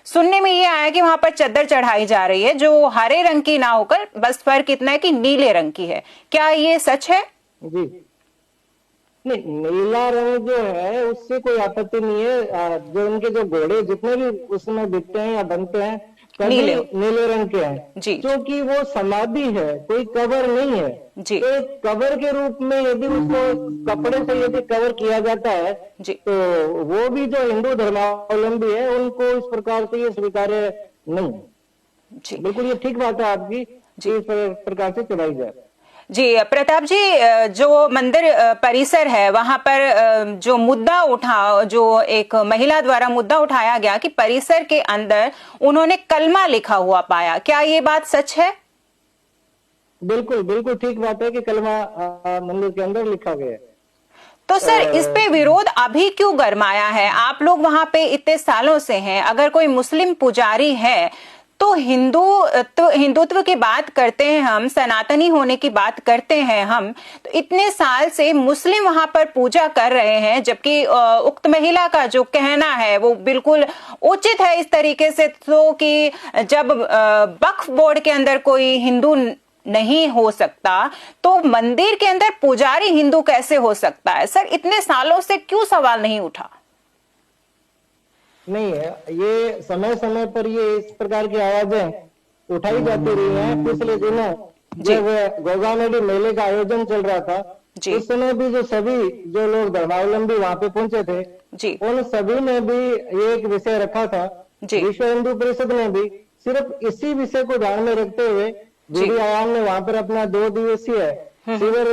सुनने में ये आया कि वहां पर चद्दर चढ़ाई जा रही है जो हरे रंग की ना होकर बस फर्क इतना है कि नीले रंग की है। क्या ये सच है? जी नहीं, नीला रंग जो है उससे कोई आपत्ति नहीं है। जो उनके जो घोड़े जितने भी उसमें बिकते हैं या बनते हैं सभी नीले नीले रंग के हैं, जी क्योंकि वो समाधि है, कोई कवर नहीं है। जी तो एक कवर के रूप में यदि उसको कपड़े से यदि कवर किया जाता है जी तो वो भी जो हिंदू धर्मावलंबी है उनको इस प्रकार से ये स्वीकार्य नहीं है। जी बिल्कुल ये ठीक बात है आपकी जी कि इस प्रकार से चढ़ाई जाए। जी प्रताप जी, जो मंदिर परिसर है वहां पर जो मुद्दा उठा, जो एक महिला द्वारा मुद्दा उठाया गया कि परिसर के अंदर उन्होंने कलमा लिखा हुआ पाया, क्या ये बात सच है? बिल्कुल बिल्कुल ठीक बात है कि कलमा मंदिर के अंदर लिखा गया है। तो सर इस पे विरोध अभी क्यों गरमाया है? आप लोग वहां पे इतने सालों से हैं, अगर कोई मुस्लिम पुजारी है तो हिंदुत्व की बात करते हैं हम, सनातनी होने की बात करते हैं हम, तो इतने साल से मुस्लिम वहां पर पूजा कर रहे हैं, जबकि उक्त महिला का जो कहना है वो बिल्कुल उचित है इस तरीके से, तो कि जब वक्फ बोर्ड के अंदर कोई हिंदू नहीं हो सकता तो मंदिर के अंदर पुजारी हिंदू कैसे हो सकता है? सर इतने सालों से क्यों सवाल नहीं उठा? नहीं है, ये समय समय पर ये इस प्रकार की आवाजें उठाई जाती रही हैं। पिछले दिनों जब गोगामेडी मेले का आयोजन चल रहा था उस समय भी जो लोग धर्मावलंबी वहां पे पहुंचे थे जी उन सभी ने भी ये एक विषय रखा था। विश्व हिंदू परिषद ने भी सिर्फ इसी विषय को ध्यान में रखते हुए आयाम ने वहां पर अपना 2 दिवसीय शिविर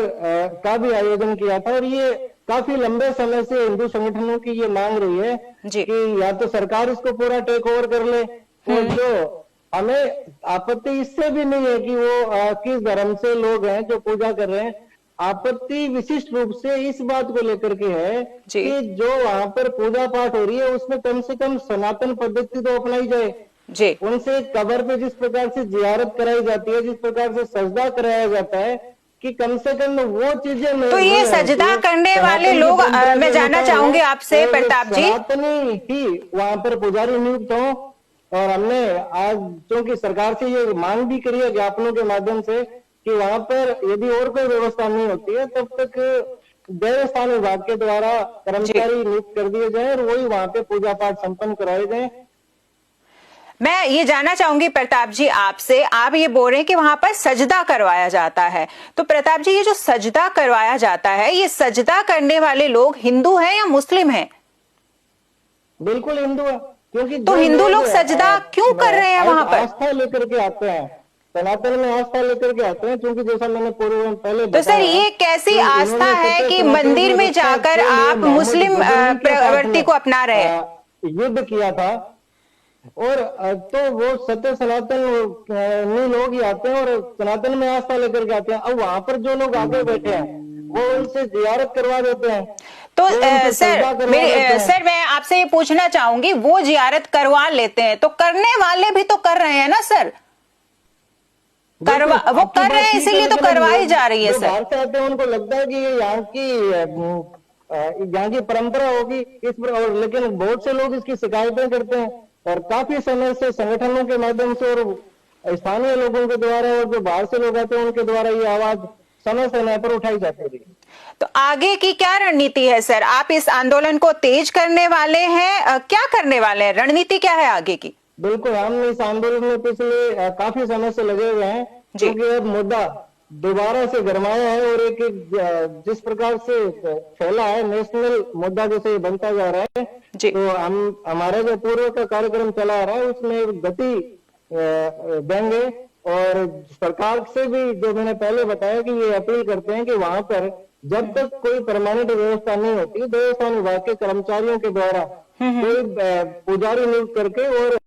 का भी आयोजन किया था। और ये काफी लंबे समय से हिंदू संगठनों की ये मांग रही है कि या तो सरकार इसको पूरा टेक ओवर कर ले, और जो हमें आपत्ति इससे भी नहीं है कि वो किस धर्म से लोग हैं जो पूजा कर रहे हैं। आपत्ति विशिष्ट रूप से इस बात को लेकर के है कि जो वहां पर पूजा पाठ हो रही है उसमें कम से कम सनातन पद्धति तो अपनाई जाए। जी उनसे कबर पे जिस प्रकार से जियारत कराई जाती है, जिस प्रकार से सजदा कराया जाता है, कि कम से कम वो चीजें नहीं। तो ये सजदा करने वाले लोग, मैं जानना चाहूंगी आपसे प्रताप जी, सनातनी ही वहां पर पुजारी नियुक्त हो। और हमने आज क्योंकि सरकार से ये मांग भी करी है ज्ञापनों के माध्यम से कि वहां पर यदि और कोई व्यवस्था नहीं होती है तब तक देवस्थान विभाग के द्वारा कर्मचारी नियुक्त कर दिए जाए और वही वहां पे पूजा पाठ संपन्न करवाए जाए। मैं ये जानना चाहूंगी प्रताप जी आपसे, आप ये बोल रहे हैं कि वहां पर सजदा करवाया जाता है, तो प्रताप जी ये जो सजदा करवाया जाता है ये सजदा करने वाले लोग हिंदू हैं या मुस्लिम हैं? बिल्कुल हिंदू है, क्योंकि तो हिंदू लोग सजदा क्यों कर रहे हैं वहां पर? आस्था लेकर के आते हैं, सनातन में आस्था लेकर के आते हैं, क्योंकि जैसा मैंने पूर्व पहले तो सर ये कैसी आस्था है कि मंदिर में जाकर आप मुस्लिम प्रवृत्ति को अपना रहे हैं? युद्ध किया था और तो वो सत्य सनातन लोग ही आते हैं और सनातन में आस्था लेकर के आते हैं। अब वहां पर जो लोग आगे बैठे हैं वो उनसे जियारत करवा देते हैं। तो सर मैं आपसे ये पूछना चाहूंगी, वो जियारत करवा लेते हैं तो करने वाले भी तो कर रहे हैं ना सर, वो कर रहे हैं इसीलिए तो करवाई जा रही है सर। बाहर से आते हैं उनको लगता है कि ये यहाँ की परंपरा होगी इस पर, और लेकिन बहुत से लोग इसकी शिकायतें करते हैं और काफी समय से संगठनों के माध्यम से और स्थानीय लोगों के द्वारा और जो बाहर से लोग आते हैं उनके द्वारा ये आवाज समय समय पर उठाई जाती रही। तो आगे की क्या रणनीति है सर? आप इस आंदोलन को तेज करने वाले हैं, क्या करने वाले हैं, रणनीति क्या है आगे की? बिल्कुल, हम इस आंदोलन में पिछले काफी समय से लगे हुए हैं, क्योंकि अब मुद्दा दोबारा से गरमाया है और एक जिस प्रकार से फैला है नेशनल मुद्दा जैसे ये बनता जा रहा है, तो हम हमारा जो पूर्व का कार्यक्रम चला आ रहा है उसमें गति देंगे। और सरकार से भी जो मैंने पहले बताया कि ये अपील करते हैं कि वहां पर जब तक कोई परमानेंट व्यवस्था नहीं होती देवस्थान विभाग के कर्मचारियों के द्वारा कोई पुजारी नियुक्त करके और